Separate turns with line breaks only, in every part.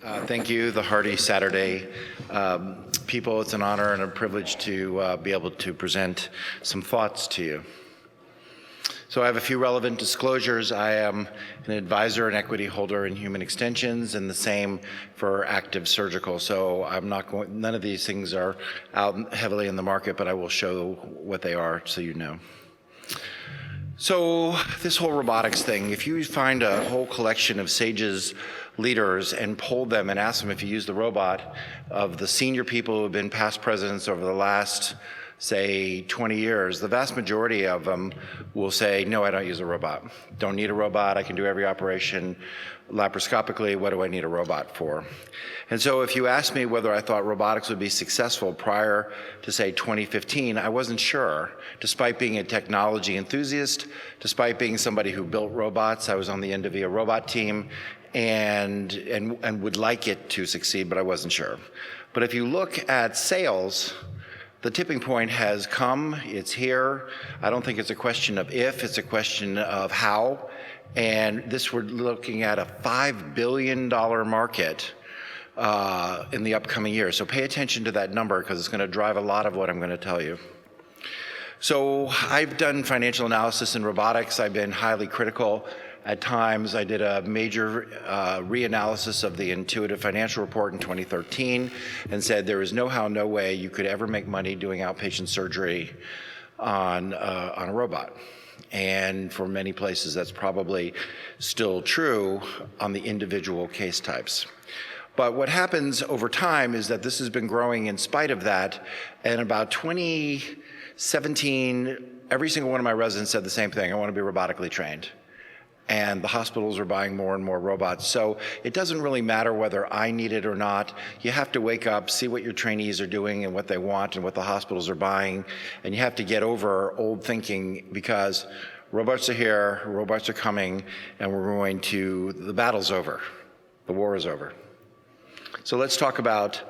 Thank you, the Hearty Saturday people. It's an honor and a privilege to be able to present some thoughts to you. So I have a few relevant disclosures. I am an advisor and equity holder in Human Extensions, and the same for Active Surgical. So I'm not going, none of these things are out heavily in the market, but I will show what they are so you know. So this whole robotics thing, if you find a whole collection of SAGE's leaders and poll them and ask them if you use the robot, of the senior people who have been past presidents over the last, say, 20 years, the vast majority of them will say, no, I don't use a robot. Don't need a robot, I can do every operation laparoscopically, what do I need a robot for? And so if you asked me whether I thought robotics would be successful prior to, say, 2015, I wasn't sure. Despite being a technology enthusiast, despite being somebody who built robots, I was on the Indivia robot team, and would like it to succeed, but I wasn't sure. But if you look at sales, the tipping point has come, it's here. I don't think it's a question of if, it's a question of how. And this, we're looking at a $5 billion market in the upcoming years. So pay attention to that number because it's going to drive a lot of what I'm going to tell you. So I've done financial analysis in robotics. I've been highly critical. At times, I did a major reanalysis of the Intuitive Financial Report in 2013 and said there is no how, no way you could ever make money doing outpatient surgery on a robot. And for many places, that's probably still true on the individual case types. But what happens over time is that this has been growing in spite of that. And about 2017, every single one of my residents said the same thing: I want to be robotically trained. And the hospitals are buying more and more robots. So it doesn't really matter whether I need it or not. You have to wake up, see what your trainees are doing and what they want and what the hospitals are buying. And you have to get over old thinking, because robots are here, robots are coming, and the battle's over. The war is over. So let's talk about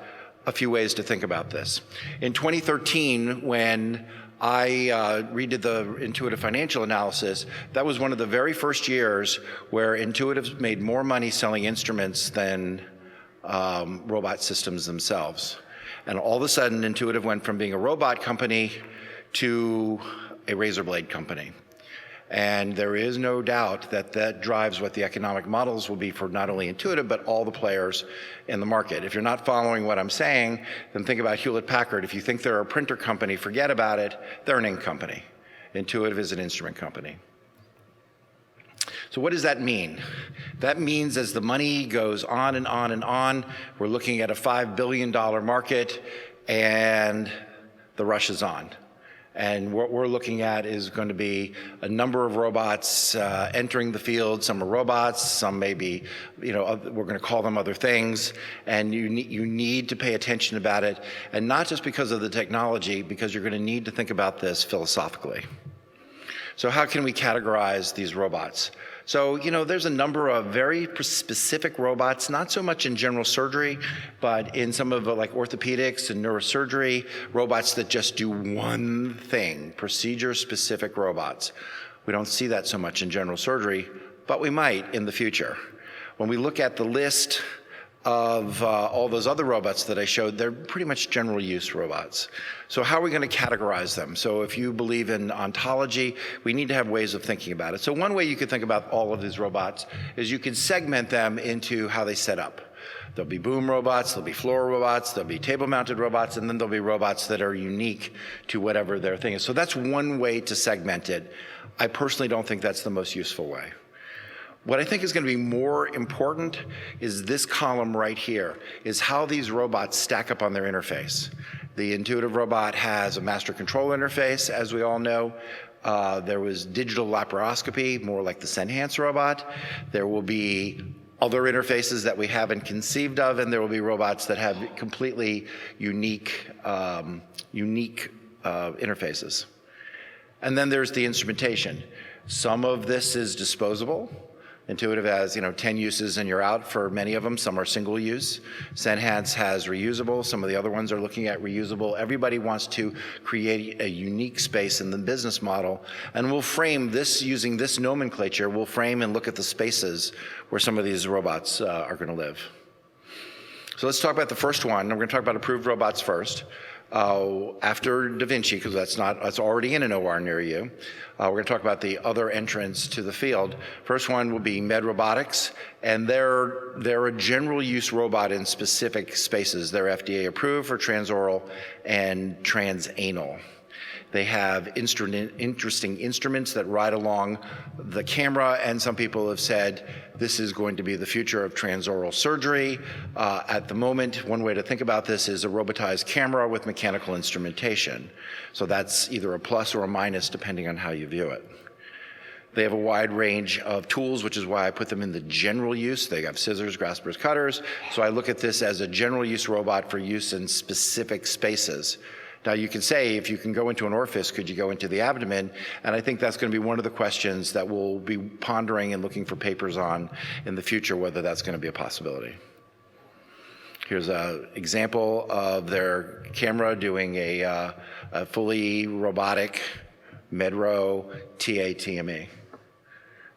a few ways to think about this. In 2013, when I redid the Intuitive financial analysis, that was one of the very first years where Intuitive made more money selling instruments than robot systems themselves. And all of a sudden, Intuitive went from being a robot company to a razor blade company. And there is no doubt that that drives what the economic models will be for not only Intuitive, but all the players in the market. If you're not following what I'm saying, then think about Hewlett-Packard. If you think they're a printer company, forget about it. They're an ink company. Intuitive is an instrument company. So what does that mean? That means as the money goes on and on and on, we're looking at a $5 billion market, and the rush is on. And what we're looking at is going to be a number of robots entering the field. Some are robots, some may be, we're going to call them other things. And you need to pay attention about it. And not just because of the technology, because you're going to need to think about this philosophically. So how can we categorize these robots? So, there's a number of very specific robots, not so much in general surgery, but in some of the like orthopedics and neurosurgery, robots that just do one thing, procedure-specific robots. We don't see that so much in general surgery, but we might in the future. When we look at the list of all those other robots that I showed, they're pretty much general use robots. So how are we going to categorize them? So if you believe in ontology, we need to have ways of thinking about it. So one way you could think about all of these robots is you could segment them into how they set up. There'll be boom robots, there'll be floor robots, there'll be table-mounted robots, and then there'll be robots that are unique to whatever their thing is. So that's one way to segment it. I personally don't think that's the most useful way. What I think is going to be more important is this column right here, is how these robots stack up on their interface. The Intuitive robot has a master control interface, as we all know. There was digital laparoscopy, more like the Senhance robot. There will be other interfaces that we haven't conceived of, and there will be robots that have completely unique interfaces. And then there's the instrumentation. Some of this is disposable. Intuitive has 10 uses and you're out for many of them. Some are single use. Senhance has reusable. Some of the other ones are looking at reusable. Everybody wants to create a unique space in the business model. And we'll frame this using this nomenclature. We'll frame and look at the spaces where some of these robots are going to live. So let's talk about the first one. We're going to talk about approved robots first. After Da Vinci, because that's already in an OR near you. We're going to talk about the other entrants to the field. First one will be Robotics, and they're a general use robot in specific spaces. They're FDA approved for transoral and transanal. They have interesting instruments that ride along the camera, and some people have said this is going to be the future of transoral surgery. At the moment, one way to think about this is a robotized camera with mechanical instrumentation. So that's either a plus or a minus depending on how you view it. They have a wide range of tools, which is why I put them in the general use. They have scissors, graspers, cutters. So I look at this as a general use robot for use in specific spaces. Now you can say, if you can go into an orifice, could you go into the abdomen? And I think that's going to be one of the questions that we'll be pondering and looking for papers on in the future, whether that's going to be a possibility. Here's an example of their camera doing a fully robotic Medro TA-TME.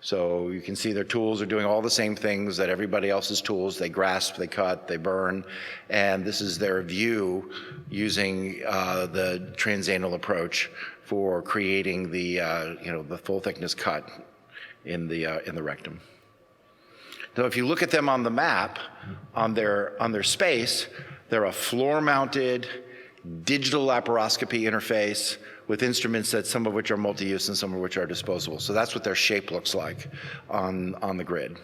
So you can see their tools are doing all the same things that everybody else's tools. They grasp, they cut, they burn, and this is their view using the transanal approach for creating the the full thickness cut in the rectum. So if you look at them on the map, on their space, they're a floor-mounted digital laparoscopy interface with instruments that some of which are multi-use and some of which are disposable. So that's what their shape looks like on the grid.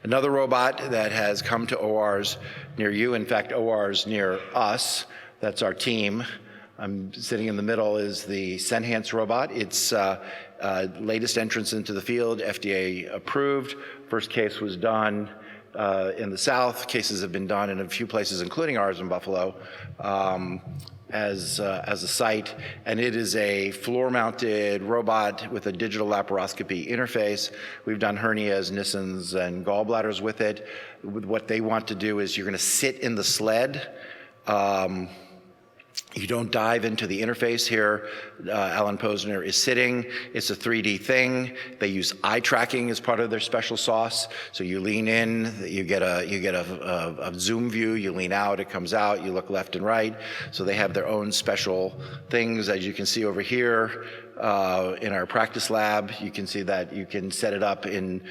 Another robot that has come to ORs near you, in fact, ORs near us, that's our team. I'm sitting in the middle is the Senhance robot. It's latest entrance into the field, FDA approved. First case was done in the South. Cases have been done in a few places, including ours in Buffalo, as a site, and it is a floor-mounted robot with a digital laparoscopy interface. We've done hernias, Nissens, and gallbladders with it. What they want to do is you're going to sit in the sled. You don't dive into the interface here. Alan Posner is sitting. It's a 3D thing. They use eye tracking as part of their special sauce. So you lean in, you get a zoom view. You lean out, it comes out. You look left and right. So they have their own special things, as you can see over here. In our practice lab, you can see that you can set it up in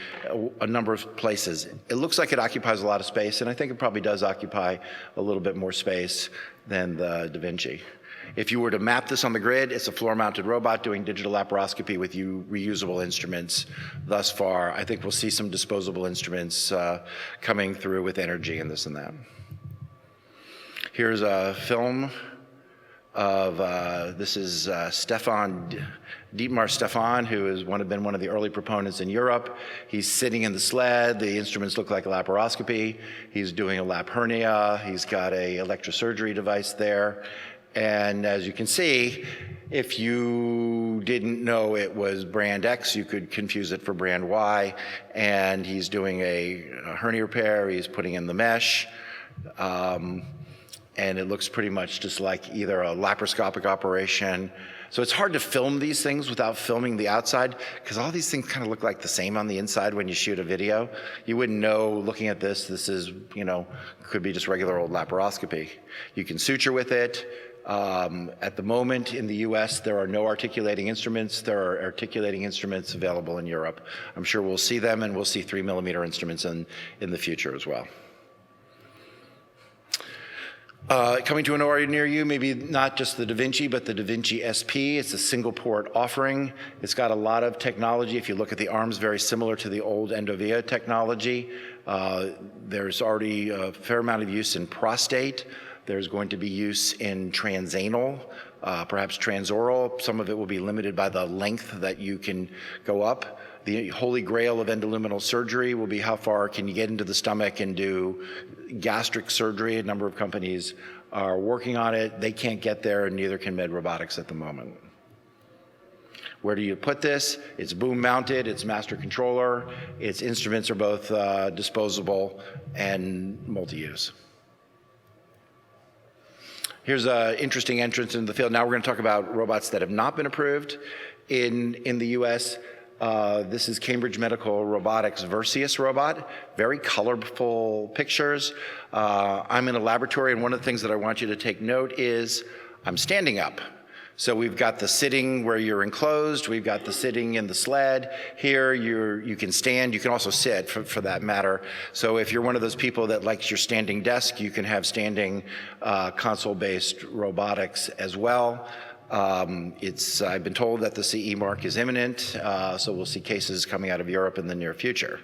a number of places. It looks like it occupies a lot of space, and I think it probably does occupy a little bit more space than the Da Vinci. If you were to map this on the grid, it's a floor-mounted robot doing digital laparoscopy with reusable instruments thus far. I think we'll see some disposable instruments coming through with energy and this and that. Here's a film of, this is Dietmar Stefan, who has been one of the early proponents in Europe. He's sitting in the sled. The instruments look like laparoscopy. He's doing a lap hernia. He's got a electrosurgery device there. And as you can see, if you didn't know it was brand X, you could confuse it for brand Y. And he's doing a hernia repair. He's putting in the mesh. And it looks pretty much just like either a laparoscopic operation. So it's hard to film these things without filming the outside, because all these things kind of look like the same on the inside when you shoot a video. You wouldn't know looking at this is, could be just regular old laparoscopy. You can suture with it. At the moment in the US, there are no articulating instruments. There are articulating instruments available in Europe. I'm sure we'll see them, and we'll see 3mm instruments in the future as well. Coming to an OR near you, maybe not just the Da Vinci, but the Da Vinci SP. It's a single port offering. It's got a lot of technology. If you look at the arms, very similar to the old Endovia technology. There's already a fair amount of use in prostate. There's going to be use in transanal, perhaps transoral. Some of it will be limited by the length that you can go up. The holy grail of endoluminal surgery will be how far can you get into the stomach and do gastric surgery. A number of companies are working on it. They can't get there, and neither can Robotics at the moment. Where do you put this? It's boom mounted, it's master controller, its instruments are both disposable and multi-use. Here's an interesting entrance into the field. Now we're going to talk about robots that have not been approved in the US. This is Cambridge Medical Robotics Vercius robot. Very colorful pictures. I'm in a laboratory, and one of the things that I want you to take note is I'm standing up. So we've got the sitting where you're enclosed, we've got the sitting in the sled. Here you can stand, you can also sit for that matter. So if you're one of those people that likes your standing desk, you can have standing console-based robotics as well. I've been told that the CE mark is imminent, so we'll see cases coming out of Europe in the near future.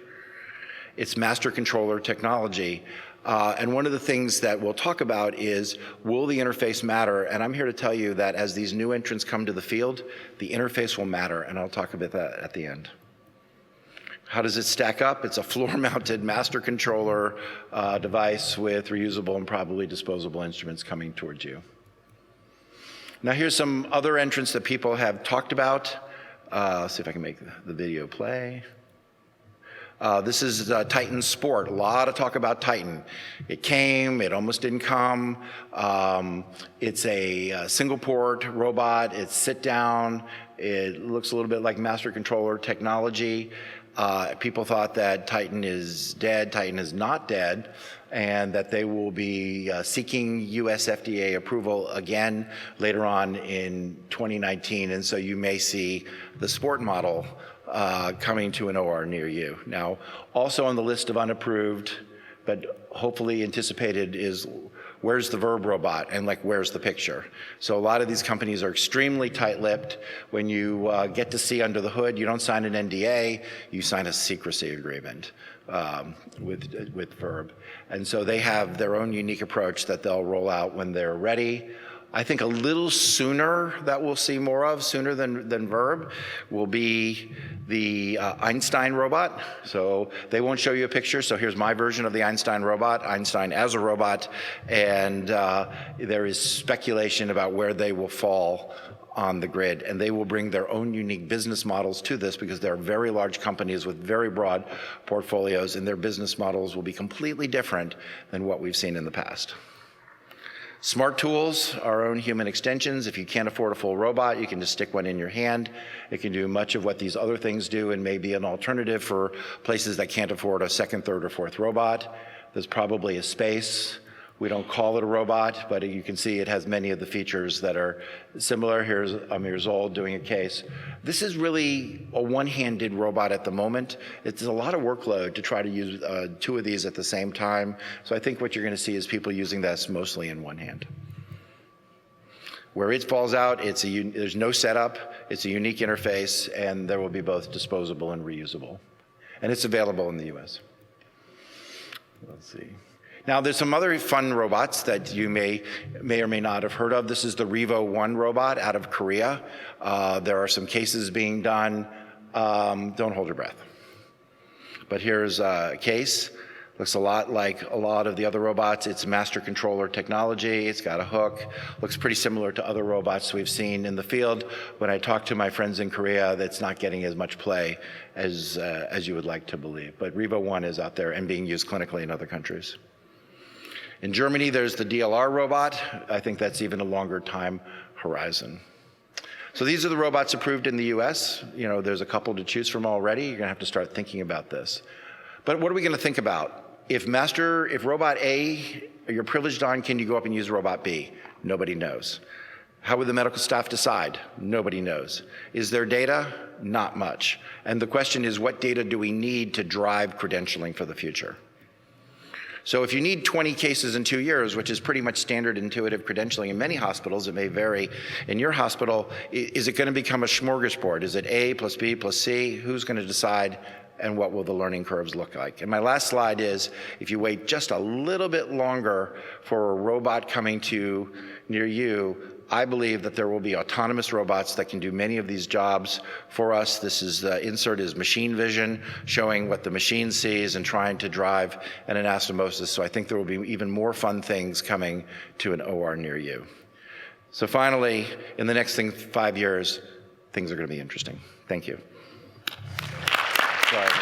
It's master controller technology. And one of the things that we'll talk about is, will the interface matter? And I'm here to tell you that as these new entrants come to the field, the interface will matter, and I'll talk about that at the end. How does it stack up? It's a floor-mounted master controller device with reusable and probably disposable instruments coming towards you. Now here's some other entrants that people have talked about. Let's see if I can make the video play. This is Titan Sport. A lot of talk about Titan. It came, it almost didn't come. It's a single port robot. It's sit down. It looks a little bit like master controller technology. People thought that Titan is dead. Titan is not dead, and that they will be seeking US FDA approval again later on in 2019. And so you may see the sport model coming to an OR near you. Now, also on the list of unapproved, but hopefully anticipated, is where's the Verb robot, and like where's the picture? So a lot of these companies are extremely tight-lipped. When you get to see under the hood, you don't sign an NDA, you sign a secrecy agreement with Verb. And so they have their own unique approach that they'll roll out when they're ready. I think a little sooner that we'll see more of, sooner than Verb, will be the Einstein robot. So they won't show you a picture, so here's my version of the Einstein robot, Einstein as a robot, and there is speculation about where they will fall on the grid, and they will bring their own unique business models to this because they're very large companies with very broad portfolios, and their business models will be completely different than what we've seen in the past. Smart tools, our own human extensions. If you can't afford a full robot, you can just stick one in your hand. It can do much of what these other things do and may be an alternative for places that can't afford a second, third, or fourth robot. There's probably a space. We don't call it a robot, but you can see it has many of the features that are similar. Here's Amir Zold doing a case. This is really a one-handed robot at the moment. It's a lot of workload to try to use two of these at the same time. So I think what you're going to see is people using this mostly in one hand. Where it falls out, there's no setup, it's a unique interface, and there will be both disposable and reusable. And it's available in the US. Let's see. Now, there's some other fun robots that you may or may not have heard of. This is the Revo 1 robot out of Korea. There are some cases being done. Don't hold your breath. But here's a case. Looks a lot like a lot of the other robots. It's master controller technology. It's got a hook. Looks pretty similar to other robots we've seen in the field. When I talk to my friends in Korea, that's not getting as much play as you would like to believe. But Revo 1 is out there and being used clinically in other countries. In Germany, there's the DLR Robot. I think that's even a longer time horizon. So these are the robots approved in the US. You know, there's a couple to choose from already. You're gonna have to start thinking about this. But what are we gonna think about? If robot A, you're privileged on, can you go up and use robot B? Nobody knows. How would the medical staff decide? Nobody knows. Is there data? Not much. And the question is, what data do we need to drive credentialing for the future? So if you need 20 cases in 2 years, which is pretty much standard intuitive credentialing in many hospitals, it may vary in your hospital, is it going to become a smorgasbord? Is it A plus B plus C? Who's going to decide, and what will the learning curves look like? And my last slide is, if you wait just a little bit longer for a robot coming to near you, I believe that there will be autonomous robots that can do many of these jobs for us. This is the insert is machine vision, showing what the machine sees and trying to drive an anastomosis. So I think there will be even more fun things coming to an OR near you. So finally, in the next 5 years, things are going to be interesting. Thank you. Sorry.